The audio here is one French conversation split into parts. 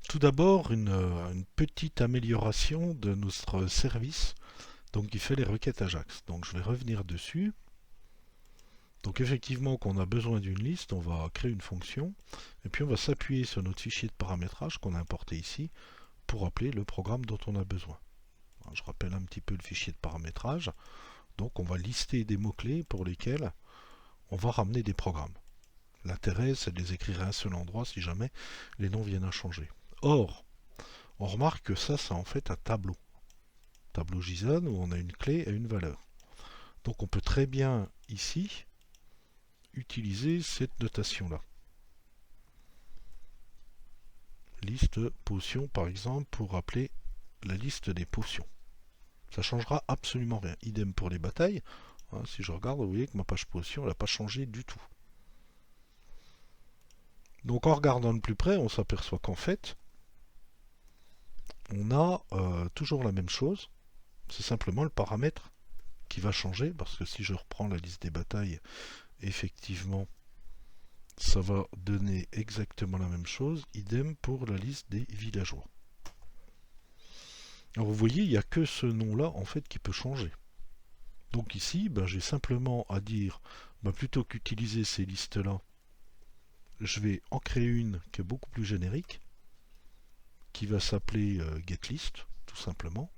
Tout d'abord, une petite amélioration de notre service donc qui fait les requêtes Ajax. Donc je vais revenir dessus. Donc effectivement, quand on a besoin d'une liste, on va créer une fonction et puis on va s'appuyer sur notre fichier de paramétrage qu'on a importé ici pour appeler le programme dont on a besoin. Alors, je rappelle un petit peu le fichier de paramétrage. Donc on va lister des mots-clés pour lesquels on va ramener des programmes. L'intérêt, c'est de les écrire à un seul endroit si jamais les noms viennent à changer. Or, on remarque que ça, c'est en fait un tableau. Tableau JSON où on a une clé et une valeur. Donc on peut très bien ici utiliser cette notation-là. Liste potions par exemple pour appeler la liste des potions. Ça changera absolument rien. Idem pour les batailles. Hein, si je regarde, vous voyez que ma page potion n'a pas changé du tout. Donc en regardant de plus près, on s'aperçoit qu'en fait, on a toujours la même chose. C'est simplement le paramètre qui va changer, parce que si je reprends la liste des batailles, effectivement, ça va donner exactement la même chose. Idem pour la liste des villageois. Alors vous voyez, il n'y a que ce nom-là en fait qui peut changer. Donc ici, j'ai simplement à dire, plutôt qu'utiliser ces listes-là, je vais en créer une qui est beaucoup plus générique, qui va s'appeler getList, tout simplement.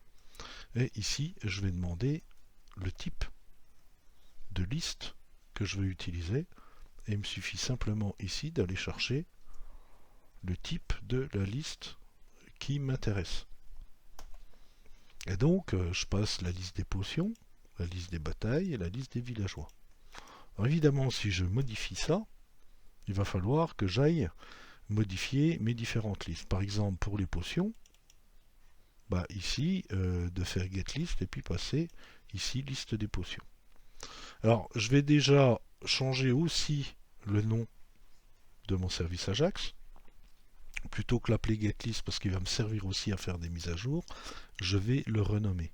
Et ici, je vais demander le type de liste que je veux utiliser. Et il me suffit simplement ici d'aller chercher le type de la liste qui m'intéresse. Et donc, je passe la liste des potions, la liste des batailles et la liste des villageois. Alors évidemment, si je modifie ça, il va falloir que j'aille modifier mes différentes listes. Par exemple, pour les potions, ici, de faire getList et puis passer ici liste des potions. Alors, je vais déjà changer aussi le nom de mon service Ajax. Plutôt que l'appeler getList parce qu'il va me servir aussi à faire des mises à jour, je vais le renommer.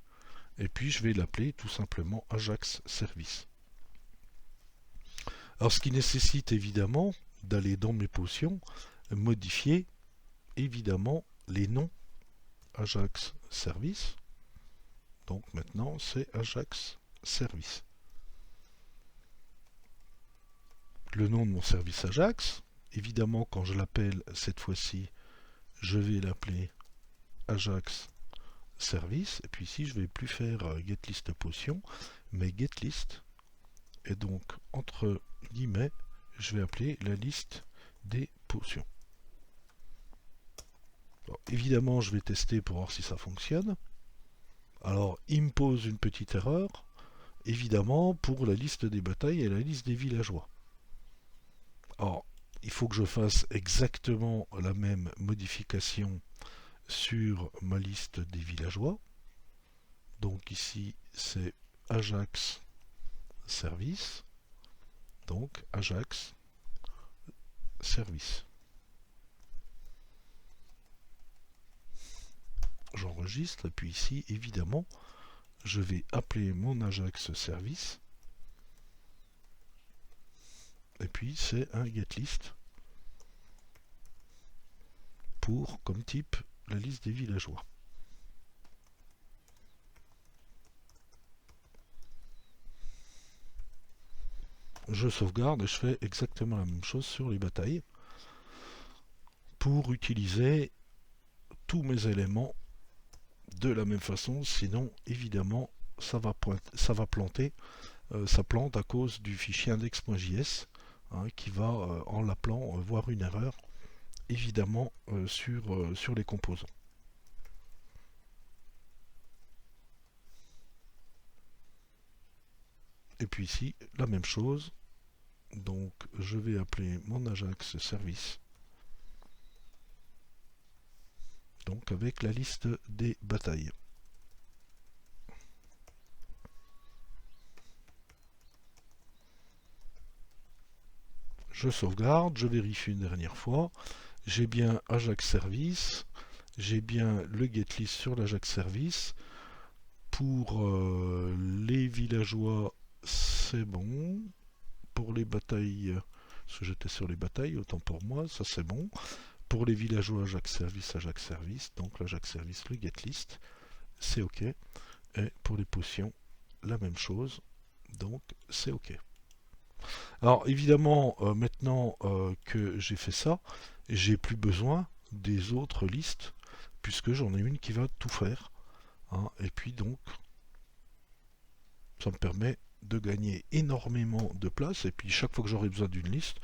Et puis je vais l'appeler tout simplement Ajax Service. Alors ce qui nécessite évidemment d'aller dans mes potions, modifier évidemment les noms Ajax Service. Donc maintenant c'est Ajax Service. Le nom de mon service Ajax, évidemment quand je l'appelle cette fois-ci, je vais l'appeler Ajax Service. Et puis ici je vais plus faire getList potion, mais getList. Et donc entre guillemets, je vais appeler la liste des potions. Alors, évidemment, je vais tester pour voir si ça fonctionne. Alors, il me pose une petite erreur, évidemment, pour la liste des batailles et la liste des villageois. Alors, il faut que je fasse exactement la même modification sur ma liste des villageois. Donc ici, c'est Ajax Service. Donc, Ajax Service. J'enregistre et puis ici évidemment je vais appeler mon Ajax Service et puis c'est un getList pour comme type la liste des villageois. Je sauvegarde et je fais exactement la même chose sur les batailles pour utiliser tous mes éléments de la même façon, sinon évidemment ça va planter, ça plante à cause du fichier index.js qui va en l'appelant voir une erreur évidemment sur les composants. Et puis ici la même chose, donc je vais appeler mon Ajax Service donc avec la liste des batailles. Je sauvegarde, je vérifie une dernière fois, j'ai bien Ajax Service, j'ai bien le getList sur l'Ajax Service. Pour les villageois, c'est bon. Pour les batailles, parce que j'étais sur les batailles, autant pour moi, ça c'est bon. Pour les villageois Ajax Service, donc l'Ajax Service, le get list, c'est OK. Et pour les potions, la même chose, donc c'est OK. Alors évidemment, maintenant que j'ai fait ça, j'ai plus besoin des autres listes, puisque j'en ai une qui va tout faire. Hein. Et puis donc, ça me permet de gagner énormément de place. Et puis chaque fois que j'aurai besoin d'une liste,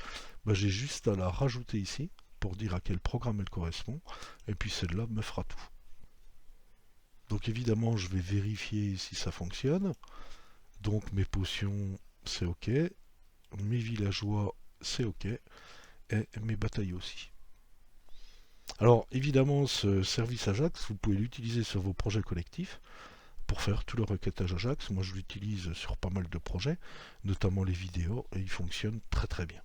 bah, j'ai juste à la rajouter ici pour dire à quel programme elle correspond. Et puis celle-là me fera tout. Donc évidemment, je vais vérifier si ça fonctionne. Donc mes potions, c'est OK. Mes villageois, c'est OK. Et mes batailles aussi. Alors évidemment, ce service Ajax, vous pouvez l'utiliser sur vos projets collectifs pour faire tout le requêtage Ajax. Moi, je l'utilise sur pas mal de projets, notamment les vidéos, et il fonctionne très très bien.